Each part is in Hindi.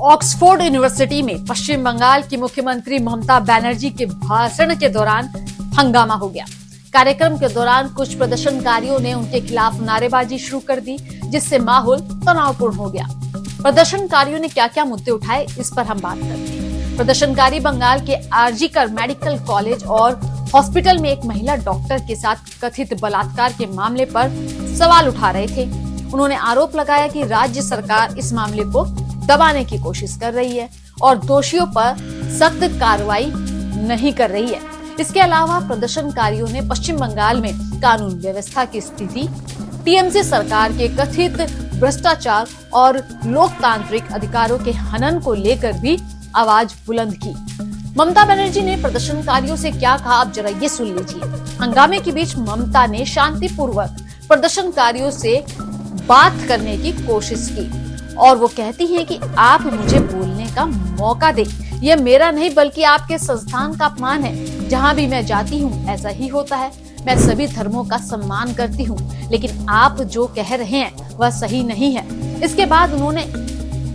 ऑक्सफोर्ड यूनिवर्सिटी में पश्चिम बंगाल की मुख्यमंत्री ममता बनर्जी के भाषण के दौरान हंगामा हो गया। कार्यक्रम के दौरान कुछ प्रदर्शनकारियों ने उनके खिलाफ नारेबाजी शुरू कर दी, जिससे माहौल तनावपूर्ण हो गया। प्रदर्शनकारियों ने क्या क्या मुद्दे उठाए, इस पर हम बात करते हैं। प्रदर्शनकारी बंगाल के आरजीकर मेडिकल कॉलेज और हॉस्पिटल में एक महिला डॉक्टर के साथ कथित बलात्कार के मामले पर सवाल उठा रहे थे। उन्होंने आरोप लगाया कि राज्य सरकार इस मामले को दबाने की कोशिश कर रही है और दोषियों पर सख्त कार्रवाई नहीं कर रही है। इसके अलावा प्रदर्शनकारियों ने पश्चिम बंगाल में कानून व्यवस्था की स्थिति, टीएमसी सरकार के कथित भ्रष्टाचार और लोकतांत्रिक अधिकारों के हनन को लेकर भी आवाज बुलंद की। ममता बनर्जी ने प्रदर्शनकारियों से क्या कहा, आप जरा ये सुन लीजिए। हंगामे के बीच ममता ने शांतिपूर्वक प्रदर्शनकारियों से बात करने की कोशिश की और वो कहती हैं कि आप मुझे बोलने का मौका दें। यह मेरा नहीं बल्कि आपके संस्थान का अपमान है। जहां भी मैं जाती हूं ऐसा ही होता है। मैं सभी धर्मों का सम्मान करती हूं, लेकिन आप जो कह रहे हैं वह सही नहीं है। इसके बाद उन्होंने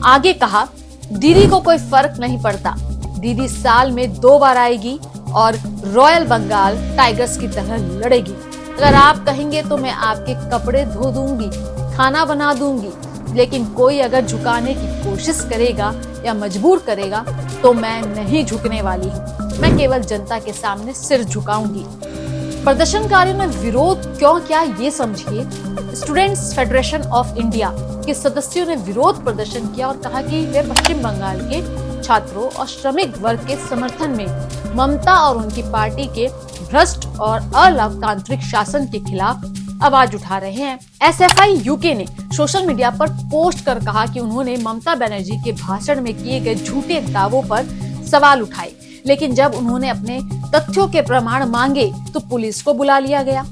आगे कहा, दीदी को कोई फर्क नहीं पड़ता। दीदी साल में 2 बार आएगी और रॉयल बंगाल टाइगर्स की तरह लड़ेगी। अगर आप कहेंगे तो मैं आपके कपड़े धो दूंगी, खाना बना दूंगी, लेकिन कोई अगर झुकाने की कोशिश करेगा या मजबूर करेगा तो मैं नहीं झुकने वाली हूँ। मैं केवल जनता के सामने सिर झुकाऊंगी। प्रदर्शनकारियों ने विरोध क्यों किया, ये समझिए। स्टूडेंट्स फेडरेशन ऑफ इंडिया के सदस्यों ने विरोध प्रदर्शन किया और कहा कि वे पश्चिम बंगाल के छात्रों और श्रमिक वर्ग के समर्थन में ममता और उनकी पार्टी के भ्रष्ट और अलोकतांत्रिक शासन के खिलाफ आवाज उठा रहे हैं। एसएफआई यूके ने सोशल मीडिया पर पोस्ट कर कहा कि उन्होंने ममता बनर्जी के भाषण में किए गए झूठे दावों पर सवाल उठाए, लेकिन जब उन्होंने अपने तथ्यों के प्रमाण मांगे तो पुलिस को बुला लिया गया।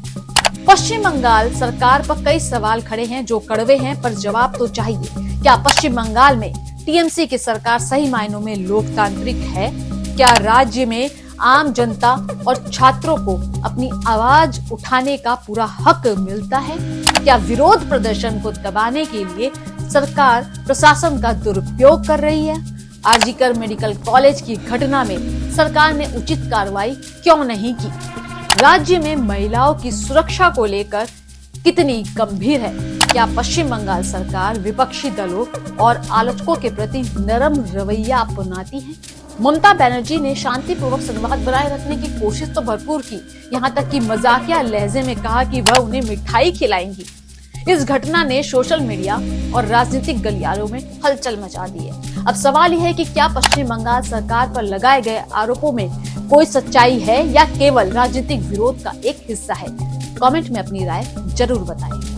पश्चिम बंगाल सरकार पर कई सवाल खड़े हैं जो कड़वे हैं, पर जवाब तो चाहिए। क्या पश्चिम बंगाल में टीएमसी की सरकार सही मायनों में लोकतांत्रिक है? क्या राज्य में आम जनता और छात्रों को अपनी आवाज उठाने का पूरा हक मिलता है? क्या विरोध प्रदर्शन को दबाने के लिए सरकार प्रशासन का दुरुपयोग कर रही है? आरजीकर मेडिकल कॉलेज की घटना में सरकार ने उचित कार्रवाई क्यों नहीं की? राज्य में महिलाओं की सुरक्षा को लेकर कितनी गंभीर है? क्या पश्चिम बंगाल सरकार विपक्षी दलों और आलोचकों के प्रति नरम रवैया अपनाती है? ममता बनर्जी ने शांतिपूर्वक संवाद बनाए रखने की कोशिश तो भरपूर की, यहाँ तक कि मजाकिया लहजे में कहा कि वह उन्हें मिठाई खिलाएंगी। इस घटना ने सोशल मीडिया और राजनीतिक गलियारों में हलचल मचा दी है। अब सवाल यह है कि क्या पश्चिम बंगाल सरकार पर लगाए गए आरोपों में कोई सच्चाई है या केवल राजनीतिक विरोध का एक हिस्सा है? कमेंट में अपनी राय जरूर बताएं।